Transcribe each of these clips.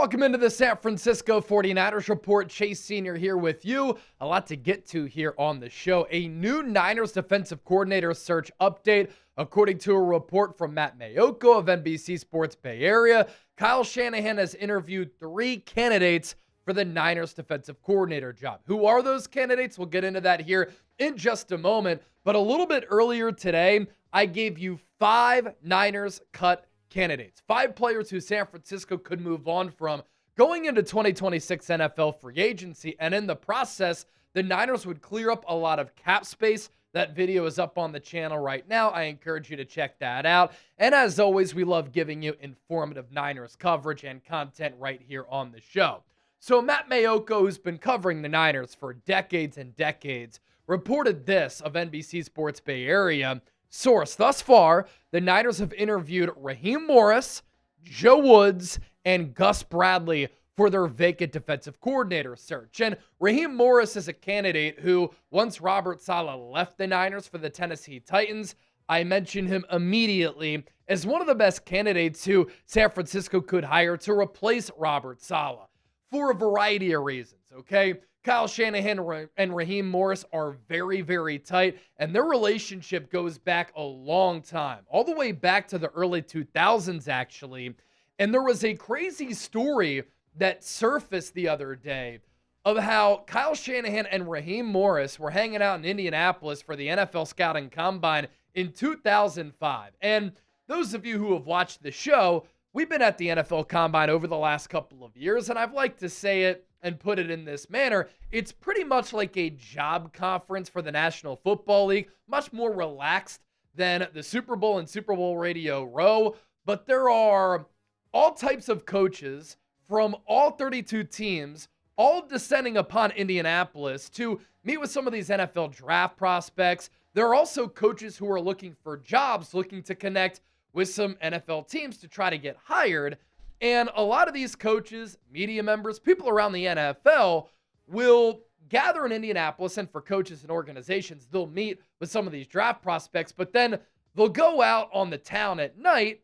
Welcome into the San Francisco 49ers Report. Chase Sr. here with you. A lot to get to here on the show. A new Niners defensive coordinator search update. According to a report from Matt Maiocco of NBC Sports Bay Area, Kyle Shanahan has interviewed 3 candidates for the Niners defensive coordinator job. Who are those candidates? We'll get into that here in just a moment. But a little bit earlier today, I gave you 5 Niners cut candidates. 5 players who San Francisco could move on from going into 2026 NFL free agency. And in the process, the Niners would clear up a lot of cap space. That video is up on the channel right now. I encourage you to check that out. And as always, we love giving you informative Niners coverage and content right here on the show. So Matt Maiocco, who's been covering the Niners for decades and decades, reported this of NBC Sports Bay Area. Source: thus far, the Niners have interviewed Raheem Morris, Joe Woods, and Gus Bradley for their vacant defensive coordinator search. And Raheem Morris is a candidate who, once Robert Saleh left the Niners for the Tennessee Titans, I mentioned him immediately as one of the best candidates who San Francisco could hire to replace Robert Saleh for a variety of reasons, okay? Kyle Shanahan and Raheem Morris are very, very tight, and their relationship goes back a long time, all the way back to the early 2000s, actually. And there was a crazy story that surfaced the other day of how Kyle Shanahan and Raheem Morris were hanging out in Indianapolis for the NFL Scouting Combine in 2005. And those of you who have watched the show, we've been at the NFL Combine over the last couple of years, and I've liked to say it and put it in this manner. It's pretty much like a job conference for the National Football League, much more relaxed than the Super Bowl and Super Bowl Radio Row. But there are all types of coaches from all 32 teams, all descending upon Indianapolis to meet with some of these NFL draft prospects. There are also coaches who are looking for jobs, looking to connect with some NFL teams to try to get hired. And a lot of these coaches, media members, people around the NFL will gather in Indianapolis, and for coaches and organizations, they'll meet with some of these draft prospects, but then they'll go out on the town at night,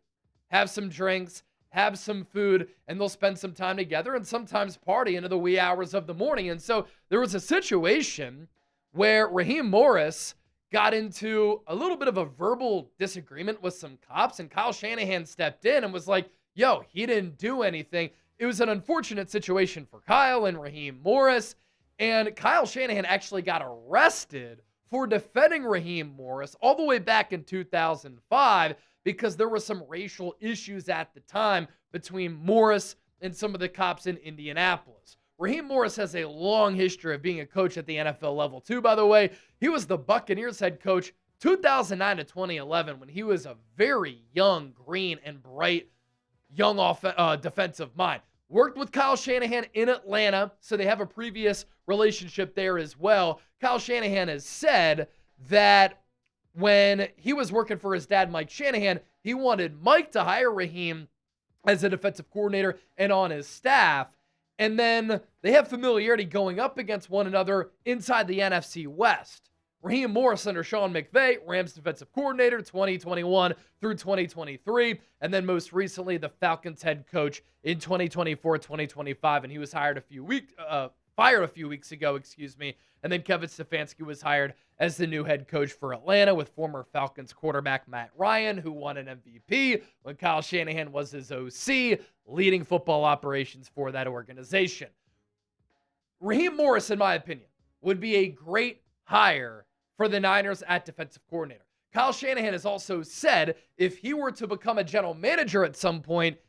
have some drinks, have some food, and they'll spend some time together and sometimes party into the wee hours of the morning. And so there was a situation where Raheem Morris got into a little bit of a verbal disagreement with some cops, and Kyle Shanahan stepped in and was like, yo, he didn't do anything. It was an unfortunate situation for Kyle and Raheem Morris, and Kyle Shanahan actually got arrested for defending Raheem Morris all the way back in 2005 because there were some racial issues at the time between Morris and some of the cops in Indianapolis. Raheem Morris has a long history of being a coach at the NFL level too, by the way. He was the Buccaneers head coach 2009 to 2011 when he was a very young, green, and bright young defensive mind. Worked with Kyle Shanahan in Atlanta, so they have a previous relationship there as well. Kyle Shanahan has said that when he was working for his dad, Mike Shanahan, he wanted Mike to hire Raheem as a defensive coordinator and on his staff. And then they have familiarity going up against one another inside the NFC West. Raheem Morris under Sean McVay, Rams defensive coordinator, 2021 through 2023. And then most recently, the Falcons head coach in 2024, 2025. And he was fired a few weeks ago, And then Kevin Stefanski was hired as the new head coach for Atlanta with former Falcons quarterback Matt Ryan, who won an MVP when Kyle Shanahan was his OC, leading football operations for that organization. Raheem Morris, in my opinion, would be a great hire for the Niners at defensive coordinator. Kyle Shanahan has also said if he were to become a general manager at some point,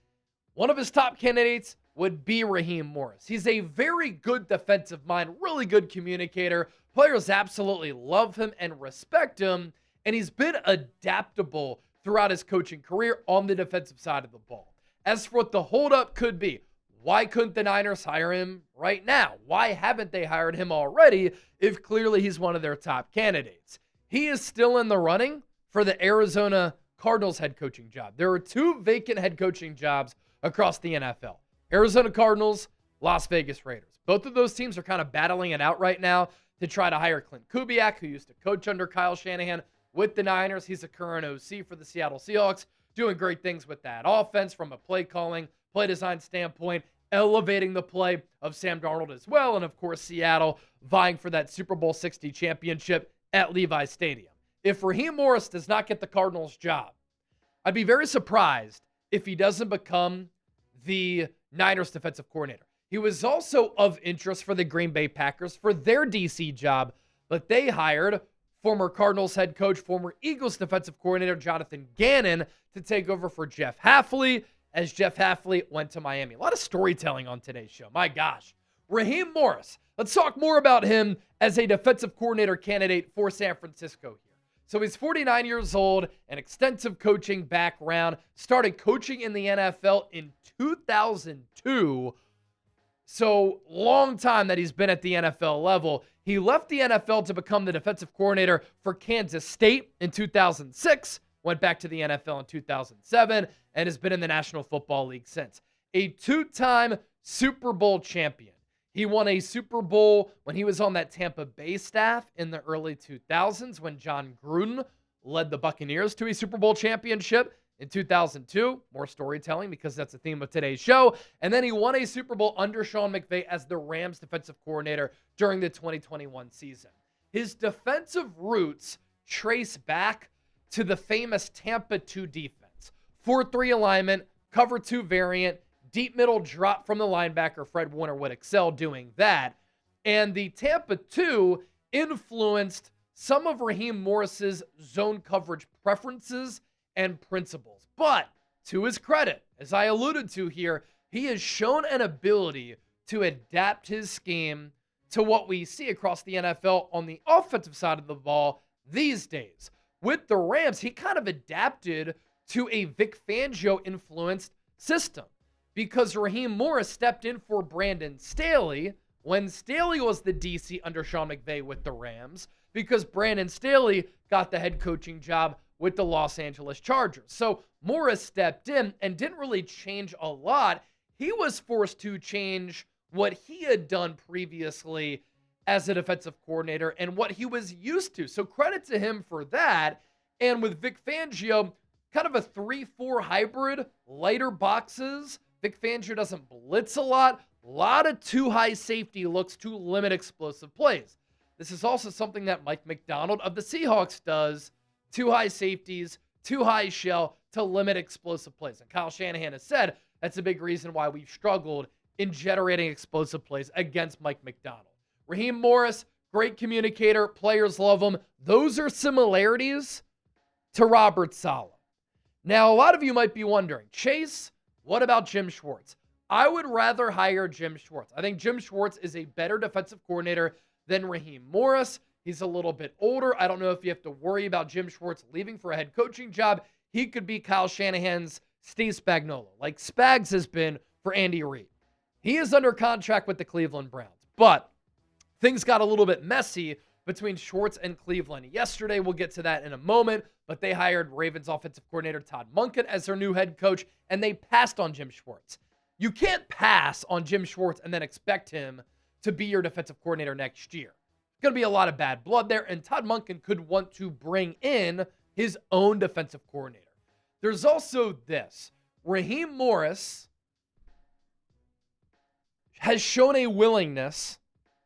one of his top candidates would be Raheem Morris. He's a very good defensive mind, really good communicator. Players absolutely love him and respect him, and he's been adaptable throughout his coaching career on the defensive side of the ball. As for what the holdup could be, why couldn't the Niners hire him right now? Why haven't they hired him already if clearly he's one of their top candidates? He is still in the running for the Arizona Cardinals head coaching job. There are 2 vacant head coaching jobs across the NFL. Arizona Cardinals, Las Vegas Raiders. Both of those teams are kind of battling it out right now to try to hire Clint Kubiak, who used to coach under Kyle Shanahan with the Niners. He's a current OC for the Seattle Seahawks, doing great things with that offense from a play calling, play design standpoint. elevating the play of Sam Darnold as well. And of course, Seattle vying for that Super Bowl 60 championship at Levi Stadium. If Raheem Morris does not get the Cardinals' job, I'd be very surprised if he doesn't become the Niners defensive coordinator. He was also of interest for the Green Bay Packers for their DC job, but they hired former Cardinals head coach, former Eagles defensive coordinator Jonathan Gannon to take over for Jeff Hafley as Jeff Hafley went to Miami. A lot of storytelling on today's show. My gosh. Raheem Morris. Let's talk more about him as a defensive coordinator candidate for San Francisco here. So he's 49 years old, an extensive coaching background, started coaching in the NFL in 2002. So long time that he's been at the NFL level. He left the NFL to become the defensive coordinator for Kansas State in 2006, went back to the NFL in 2007, and has been in the National Football League since. A two-time Super Bowl champion. He won a Super Bowl when he was on that Tampa Bay staff in the early 2000s when John Gruden led the Buccaneers to a Super Bowl championship in 2002. More storytelling because that's the theme of today's show. And then he won a Super Bowl under Sean McVay as the Rams defensive coordinator during the 2021 season. His defensive roots trace back to the famous Tampa 2 defense. 4-3 alignment, cover 2 variant, deep middle drop from the linebacker. Fred Warner would excel doing that. And the Tampa 2 influenced some of Raheem Morris's zone coverage preferences and principles. But to his credit, as I alluded to here, he has shown an ability to adapt his scheme to what we see across the NFL on the offensive side of the ball these days. With the Rams, he kind of adapted to a Vic Fangio-influenced system because Raheem Morris stepped in for Brandon Staley when Staley was the DC under Sean McVay with the Rams because Brandon Staley got the head coaching job with the Los Angeles Chargers. So Morris stepped in and didn't really change a lot. He was forced to change what he had done previously as a defensive coordinator and what he was used to. So credit to him for that. And with Vic Fangio, kind of a 3-4 hybrid, lighter boxes. Vic Fangio doesn't blitz a lot of too high safety looks to limit explosive plays. This is also something that Mike Macdonald of the Seahawks does. Too high safeties, too high shell to limit explosive plays. And Kyle Shanahan has said that's a big reason why we've struggled in generating explosive plays against Mike Macdonald. Raheem Morris, great communicator. Players love him. Those are similarities to Robert Saleh. Now, a lot of you might be wondering, Chase, what about Jim Schwartz? I would rather hire Jim Schwartz. I think Jim Schwartz is a better defensive coordinator than Raheem Morris. He's a little bit older. I don't know if you have to worry about Jim Schwartz leaving for a head coaching job. He could be Kyle Shanahan's Steve Spagnuolo, like Spags has been for Andy Reid. He is under contract with the Cleveland Browns, but things got a little bit messy between Schwartz and Cleveland yesterday. We'll get to that in a moment, but they hired Ravens offensive coordinator Todd Monken as their new head coach, and they passed on Jim Schwartz. You can't pass on Jim Schwartz and then expect him to be your defensive coordinator next year. Going to be a lot of bad blood there, and Todd Monken could want to bring in his own defensive coordinator. There's also this. Raheem Morris has shown a willingness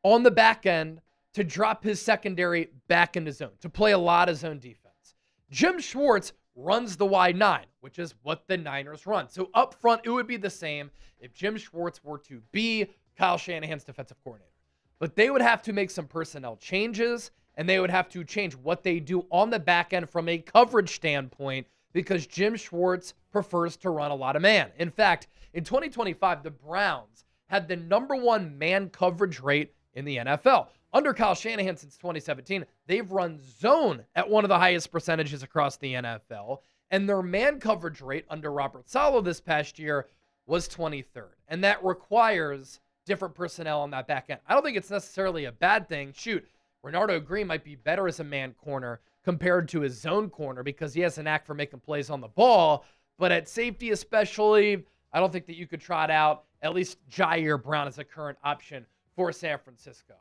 on the back end to drop his secondary back into zone, to play a lot of zone defense. Jim Schwartz runs the wide 9, which is what the Niners run. So up front, it would be the same if Jim Schwartz were to be Kyle Shanahan's defensive coordinator. But they would have to make some personnel changes, and they would have to change what they do on the back end from a coverage standpoint because Jim Schwartz prefers to run a lot of man. In fact, in 2025, the Browns had the #1 man coverage rate in the NFL. Under Kyle Shanahan since 2017, they've run zone at one of the highest percentages across the NFL, and their man coverage rate under Robert Saleh this past year was 23rd. And that requires different personnel on that back end. I don't think it's necessarily a bad thing. Shoot, Renardo Green might be better as a man corner compared to his zone corner because he has a knack for making plays on the ball. But at safety especially, I don't think that you could trot out at least Jair Brown as a current option for San Francisco.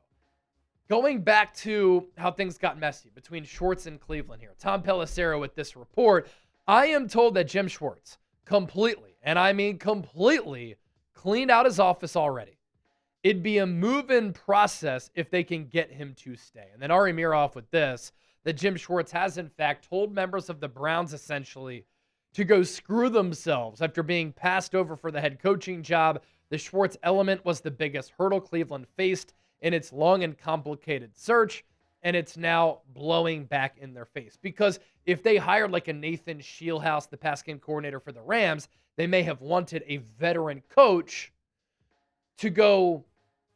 Going back to how things got messy between Schwartz and Cleveland here. Tom Pelissero with this report. I am told that Jim Schwartz completely, and I mean completely, cleaned out his office already. It'd be a move-in process if they can get him to stay. And then Ari Miroff with this, that Jim Schwartz has in fact told members of the Browns essentially to go screw themselves after being passed over for the head coaching job. The Schwartz element was the biggest hurdle Cleveland faced in its long and complicated search, and it's now blowing back in their face. Because if they hired like a Nathan Shieldhouse, the pass game coordinator for the Rams, they may have wanted a veteran coach to go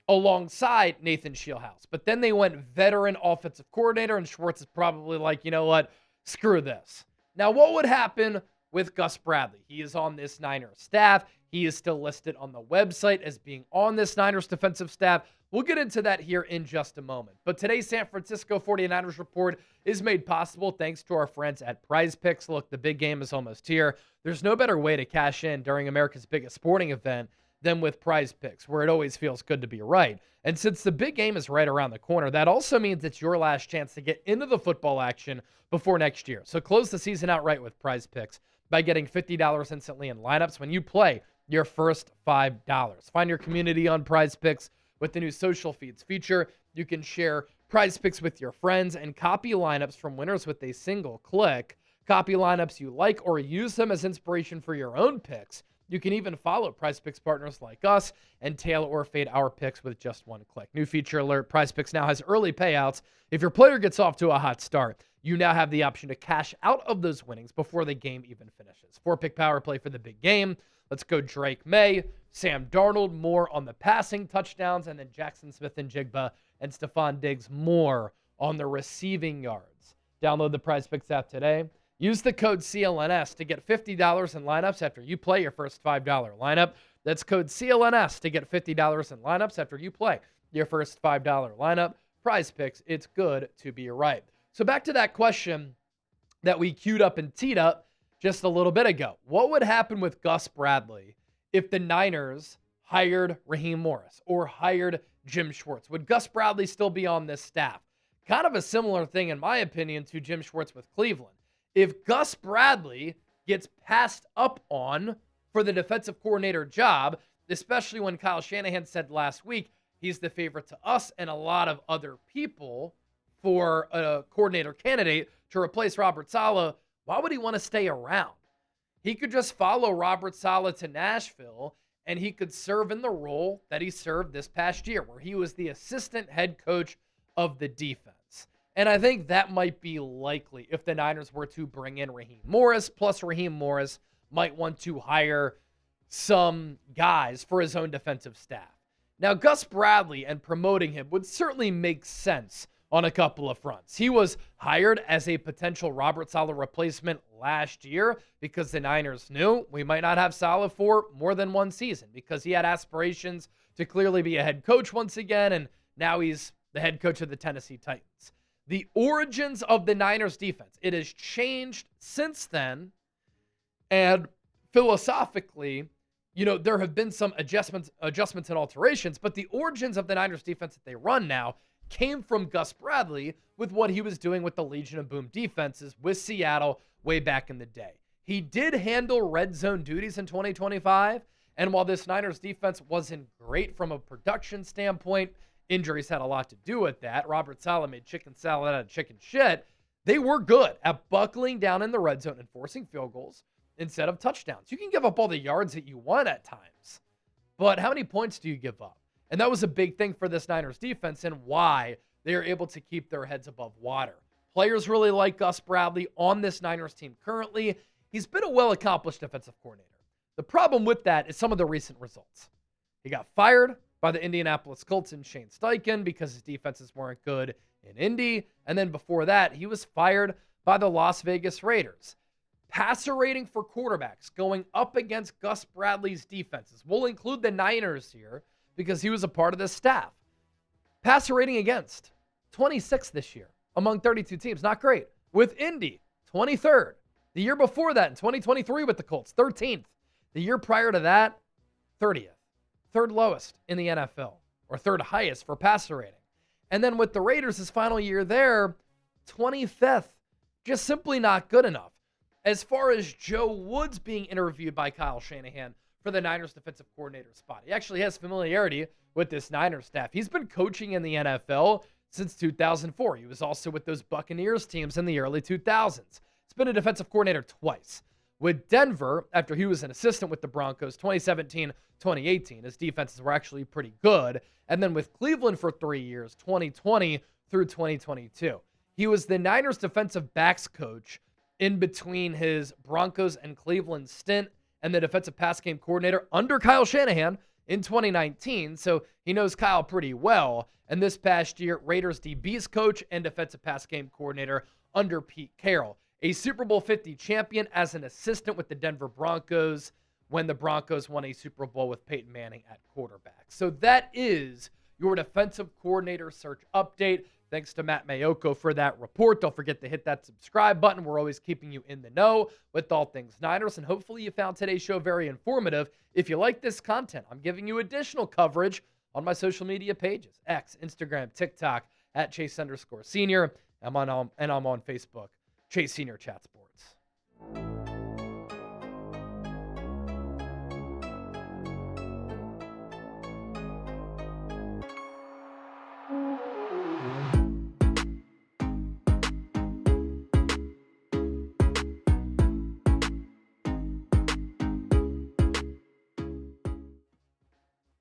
alongside Nathan Shieldhouse. But then they went veteran offensive coordinator, and Schwartz is probably like, you know what, screw this. Now, what would happen with Gus Bradley? He is on this Niners staff. He is still listed on the website as being on this Niners defensive staff. We'll get into that here in just a moment. But today's San Francisco 49ers report is made possible thanks to our friends at Prize Picks. Look, the big game is almost here. There's no better way to cash in during America's biggest sporting event than with Prize Picks, where it always feels good to be right. And since the big game is right around the corner, that also means it's your last chance to get into the football action before next year. So close the season out right with Prize Picks by getting $50 instantly in lineups when you play your first $5. Find your community on Prize Picks with the new social feeds feature. You can share Prize Picks with your friends and copy lineups from winners with a single click. Copy lineups you like or use them as inspiration for your own picks. You can even follow Prize Picks partners like us and tail or fade our picks with just one click. New feature alert, Prize Picks now has early payouts. If your player gets off to a hot start, you now have the option to cash out of those winnings before the game even finishes. 4-pick power play for the big game. Let's go Drake May, Sam Darnold, more on the passing touchdowns, and then Jackson Smith-Njigba and Stephon Diggs more on the receiving yards. Download the Prize Picks app today. Use the code CLNS to get $50 in lineups after you play your first $5 lineup. That's code CLNS to get $50 in lineups after you play your first $5 lineup. Prize Picks, it's good to be right. So back to that question that we queued up and teed up just a little bit ago. What would happen with Gus Bradley if the Niners hired Raheem Morris or hired Jim Schwartz? Would Gus Bradley still be on this staff? Kind of a similar thing, in my opinion, to Jim Schwartz with Cleveland. If Gus Bradley gets passed up on for the defensive coordinator job, especially when Kyle Shanahan said last week he's the favorite to us and a lot of other people for a coordinator candidate to replace Robert Saleh, why would he want to stay around? He could just follow Robert Saleh to Nashville, and he could serve in the role that he served this past year, where he was the assistant head coach of the defense. And I think that might be likely if the Niners were to bring in Raheem Morris, plus Raheem Morris might want to hire some guys for his own defensive staff. Now, Gus Bradley and promoting him would certainly make sense on a couple of fronts. He was hired as a potential Robert Saleh replacement last year because the Niners knew we might not have Saleh for more than one season because he had aspirations to clearly be a head coach once again, and now he's the head coach of the Tennessee Titans. The origins of the Niners defense, it has changed since then, and philosophically, there have been some adjustments and alterations, but the origins of the Niners defense that they run now came from Gus Bradley with what he was doing with the Legion of Boom defenses with Seattle way back in the day. He did handle red zone duties in 2025, and while this Niners defense wasn't great from a production standpoint, injuries had a lot to do with that. Robert Saleh made chicken salad out of chicken shit. They were good at buckling down in the red zone and forcing field goals instead of touchdowns. You can give up all the yards that you want at times, but how many points do you give up? And that was a big thing for this Niners defense and why they are able to keep their heads above water. Players really like Gus Bradley on this Niners team currently. He's been a well-accomplished defensive coordinator. The problem with that is some of the recent results. He got fired by the Indianapolis Colts and Shane Steichen because his defenses weren't good in Indy. And then before that, he was fired by the Las Vegas Raiders. Passer rating for quarterbacks going up against Gus Bradley's defenses. We'll include the Niners here because he was a part of this staff. Passer rating against 26th this year among 32 teams. Not great. With Indy, 23rd. The year before that, in 2023 with the Colts, 13th. The year prior to that, 30th. Third lowest in the NFL, or third highest for passer rating. And then with the Raiders, his final year there, 25th. Just simply not good enough. As far as Joe Woods being interviewed by Kyle Shanahan for the Niners defensive coordinator spot. He actually has familiarity with this Niners staff. He's been coaching in the NFL since 2004. He was also with those Buccaneers teams in the early 2000s. He's been a defensive coordinator twice. With Denver, after he was an assistant with the Broncos, 2017, 2018, his defenses were actually pretty good. And then with Cleveland for 3 years, 2020 through 2022. He was the Niners defensive backs coach in between his Broncos and Cleveland stint and the defensive pass game coordinator under Kyle Shanahan in 2019. So he knows Kyle pretty well. And this past year, Raiders DBs coach and defensive pass game coordinator under Pete Carroll. A Super Bowl 50 champion as an assistant with the Denver Broncos when the Broncos won a Super Bowl with Peyton Manning at quarterback. So that is your defensive coordinator search update. Thanks to Matt Mayoko for that report. Don't forget to hit that subscribe button. We're always keeping you in the know with all things Niners, and hopefully you found today's show very informative. If you like this content, I'm giving you additional coverage on my social media pages, X, Instagram, TikTok, at Chase_Senior. I'm on Facebook, Chase Senior Chat Sports.